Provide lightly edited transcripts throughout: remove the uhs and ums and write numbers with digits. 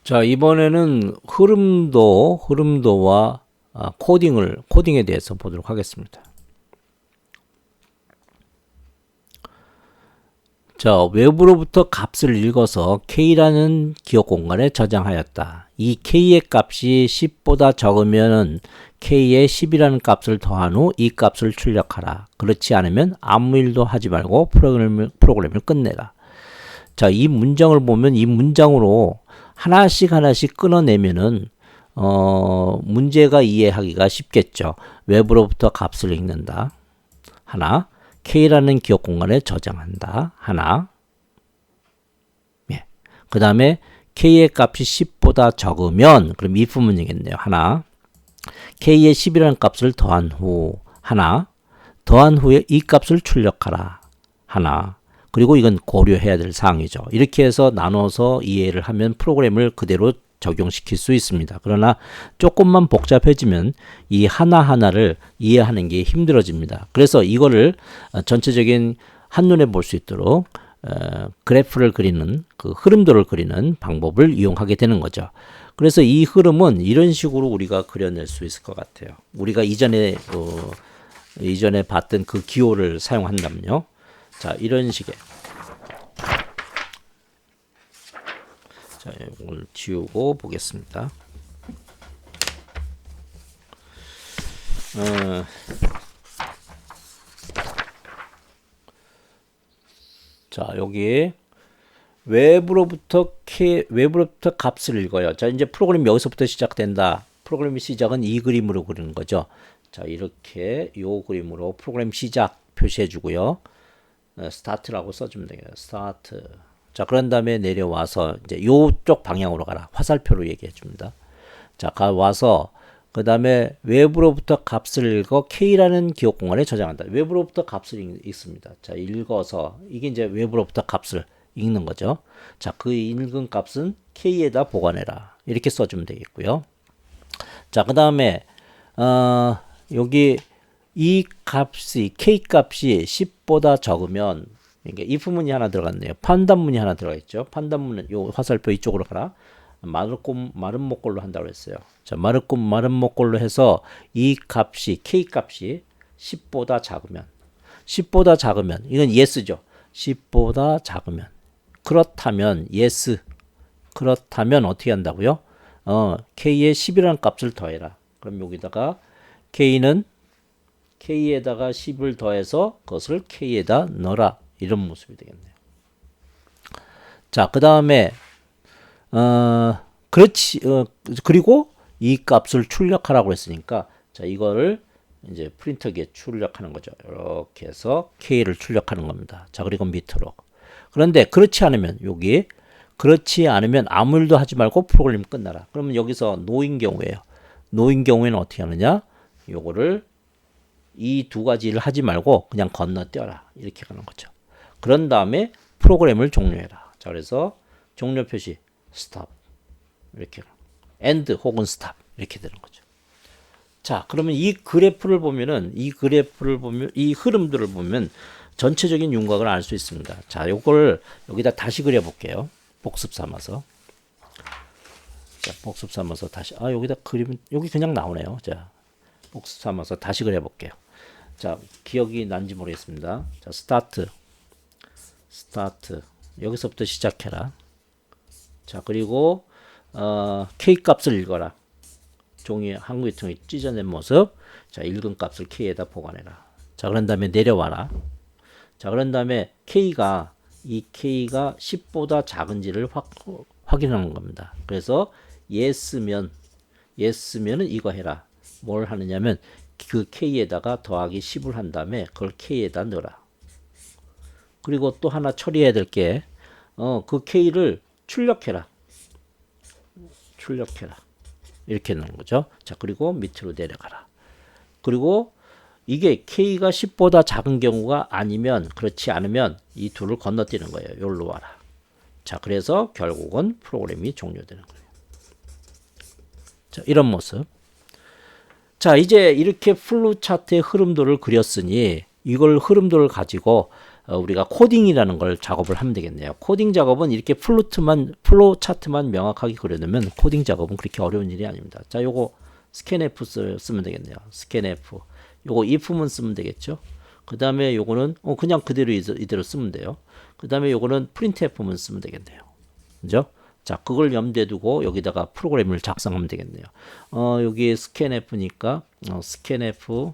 자, 이번에는 흐름도와 코딩에 대해서 보도록 하겠습니다. 자, 외부로부터 값을 읽어서 K라는 기억 공간에 저장하였다. 이 K의 값이 10보다 적으면 K에 10이라는 값을 더한 후 이 값을 출력하라. 그렇지 않으면 아무 일도 하지 말고 프로그램을 끝내라. 자, 이 문장을 보면 이 문장으로 하나씩 끊어내면은 문제가 이해하기가 쉽겠죠. 외부로부터 값을 읽는다. 하나, K라는 기억 공간에 저장한다. 하나. 예. 그 다음에 K의 값이 10보다 적으면, 그럼 if 문제겠네요. 하나. K에 10이라는 값을 더한 후. 하나. 더한 후에 이 값을 출력하라. 하나. 그리고 이건 고려해야 될 사항이죠. 이렇게 해서 나눠서 이해를 하면 프로그램을 그대로 적용시킬 수 있습니다. 그러나 조금만 복잡해지면 이 하나하나를 이해하는 게 힘들어집니다. 그래서 이거를 전체적인 한눈에 볼 수 있도록 그래프를 그리는, 그 흐름도를 그리는 방법을 이용하게 되는 거죠. 그래서 이 흐름은 이런 식으로 우리가 그려낼 수 있을 것 같아요. 우리가 이전에 봤던 그 기호를 사용한다면요. 자, 이런 식의. 자, 이걸 지우고 보겠습니다. 자, 여기 외부로부터 값을 읽어요. 자, 이제 프로그램이 여기서부터 시작된다. 프로그램의 시작은 이 그림으로 그리는 거죠. 자, 이렇게 요 그림으로 프로그램 시작 표시해 주고요. 스타트라고 써주면 되겠네요. 스타트. 자, 그런 다음에 내려와서 이제 요쪽 방향으로 가라. 화살표로 얘기해 줍니다. 자, 와서 그 다음에 외부로부터 값을 읽어 K라는 기억 공간에 저장한다. 외부로부터 값을 읽습니다. 자, 읽어서 이게 이제 외부로부터 값을 읽는 거죠. 자, 그 읽은 값은 K에다 보관해라. 이렇게 써주면 되겠고요. 자, 그 다음에 여기 이 값이 K 값이 10보다 적으면, 그러니까 if문이 하나 들어갔네요. 판단문이 하나 들어가 있죠. 판단문은 요 화살표 이쪽으로 가라. 마른 목골로 한다고 했어요. 자, 마른 목골로 해서 이 값이 K 값이 10보다 작으면 이건 yes죠. 10보다 작으면, 그렇다면 yes, 그렇다면 어떻게 한다고요? K에 10이라는 값을 더해라. 그럼 여기다가 K에다가 10을 더해서 그것을 K에다 넣어라. 이런 모습이 되겠네요. 자, 그 다음에 그리고 이 값을 출력하라고 했으니까, 자, 이거를 이제 프린터기에 출력하는 거죠. 이렇게 해서 K를 출력하는 겁니다. 자, 그리고 밑으로. 그런데 그렇지 않으면 아무 일도 하지 말고 프로그램 끝나라. 그러면 여기서 노인 경우에는 어떻게 하느냐? 요거를 이 두 가지를 하지 말고 그냥 건너뛰어라. 이렇게 가는 거죠. 그런 다음에 프로그램을 종료해라. 자, 그래서 종료 표시 stop, 이렇게 end 혹은 stop 이렇게 되는 거죠. 자, 그러면 이 흐름들을 보면 전체적인 윤곽을 알 수 있습니다. 자, 요걸 여기다 다시 그려볼게요. 복습 삼아서. 자, 복습 삼아서 다시, 여기다 그리면 여기 그냥 나오네요. 자, 복습 삼아서 다시 그려볼게요. 자, 기억이 난지 모르겠습니다. 자, 스타트. 여기서부터 시작해라. 자, 그리고 K 값을 읽어라. 종이 한국의 통에 찢어낸 모습. 자, 읽은 값을 K에다 보관해라. 자, 그런 다음에 내려와라. 자, 그런 다음에 K가 10보다 작은지를 확인하는 겁니다. 그래서 yes면은 이거 해라. 뭘 하느냐면 그 K에다가 더하기 10을 한 다음에 그걸 K에다 넣어라. 그리고 또 하나 처리해야 될 게, 그 K를 출력해라. 이렇게 넣는 거죠. 자, 그리고 밑으로 내려가라. 그리고 이게 K가 10보다 작은 경우가 아니면, 그렇지 않으면 이 둘을 건너뛰는 거예요. 여기로 와라. 자, 그래서 결국은 프로그램이 종료되는 거예요. 자, 이런 모습. 자, 이제 이렇게 플로우 차트의 흐름도를 그렸으니 이걸 흐름도를 가지고 우리가 코딩이라는 걸 작업을 하면 되겠네요. 코딩 작업은 이렇게 플로우 차트만 명확하게 그려놓으면 코딩 작업은 그렇게 어려운 일이 아닙니다. 자, 요거 scanf 쓰면 되겠네요. scanf. 요거 if문 쓰면 되겠죠. 그 다음에 요거는 그냥 그대로 이대로 쓰면 돼요. 그 다음에 요거는 printf문 쓰면 되겠네요. 그죠? 자, 그걸 염두에 두고 여기다가 프로그램을 작성하면 되겠네요. 여기 scanf니까 scanf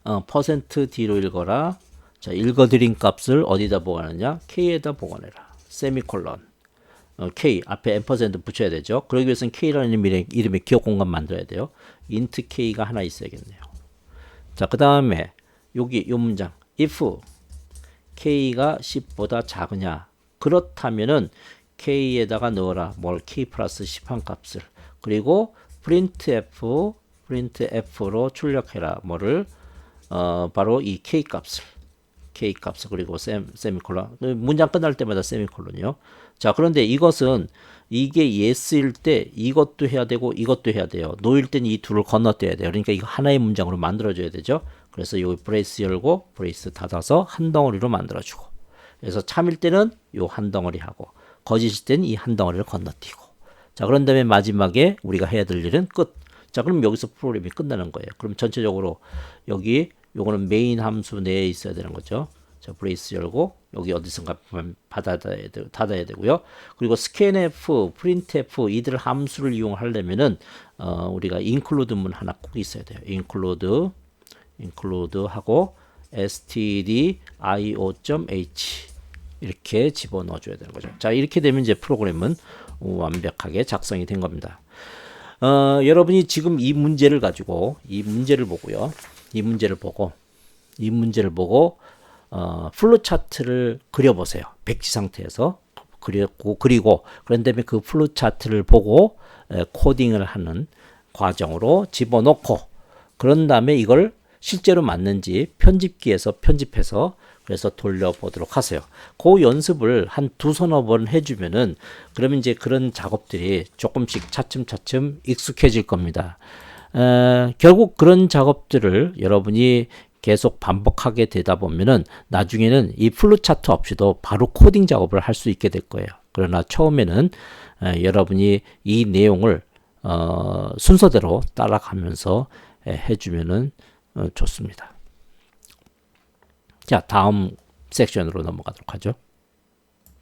%d로 읽어라. 자, 읽어드린 값을 어디다 보관하냐? k에다 보관해라. 세미콜론. k 앞에 앰퍼센드 붙여야 되죠. 그러기 위해서는 k라는 이름의 기억 공간 만들어야 돼요. int k가 하나 있어야겠네요. 자, 그 다음에 여기 요 문장 if k가 10보다 작으냐? 그렇다면은 k에다가 넣어라. 뭘 k 플러스 10한 값을. 그리고 printf로 출력해라. 뭐를 바로 이 k 값을. 그리고 세미콜론. 문장 끝날 때마다 세미콜론이요. 자, 그런데 이것은 이게 yes일 때 이것도 해야 되고 이것도 해야 돼요. no일 때는 이 둘을 건너뛰어야 돼요. 그러니까 이거 하나의 문장으로 만들어줘야 되죠. 그래서 여기 브레이스 열고 브레이스 닫아서 한 덩어리로 만들어주고, 그래서 참일 때는 요 한 덩어리 하고 거짓일 때는 이 한 덩어리를 건너뛰고. 자, 그런 다음에 마지막에 우리가 해야 될 일은 끝. 자, 그럼 여기서 프로그램이 끝나는 거예요. 그럼 전체적으로 여기 요거는 메인 함수 내에 있어야 되는 거죠. 자, 브레이스 열고 여기 어디선가 닫아야 되고요. 그리고 scanf, printf 이들 함수를 이용하려면은 우리가 include문 하나 꼭 있어야 돼요. include 하고 stdio.h 이렇게 집어넣어 줘야 되는 거죠. 자, 이렇게 되면 이제 프로그램은 완벽하게 작성이 된 겁니다. 여러분이 지금 이 문제를 가지고 이 문제를 보고 플로 차트를 그려보세요. 백지 상태에서 그리고 그런 다음에 그 플로 차트를 보고 코딩을 하는 과정으로 집어넣고, 그런 다음에 이걸 실제로 맞는지 편집기에서 편집해서 그래서 돌려보도록 하세요. 그 연습을 한 두서너 번 해주면은 그러면 이제 그런 작업들이 조금씩 차츰차츰 익숙해질 겁니다. 결국 그런 작업들을 여러분이 계속 반복하게 되다 보면은 나중에는 이 플루 차트 없이도 바로 코딩 작업을 할 수 있게 될 거예요. 그러나 처음에는 여러분이 이 내용을 순서대로 따라가면서 해주면은 좋습니다. 자, 다음 섹션으로 넘어가도록 하죠.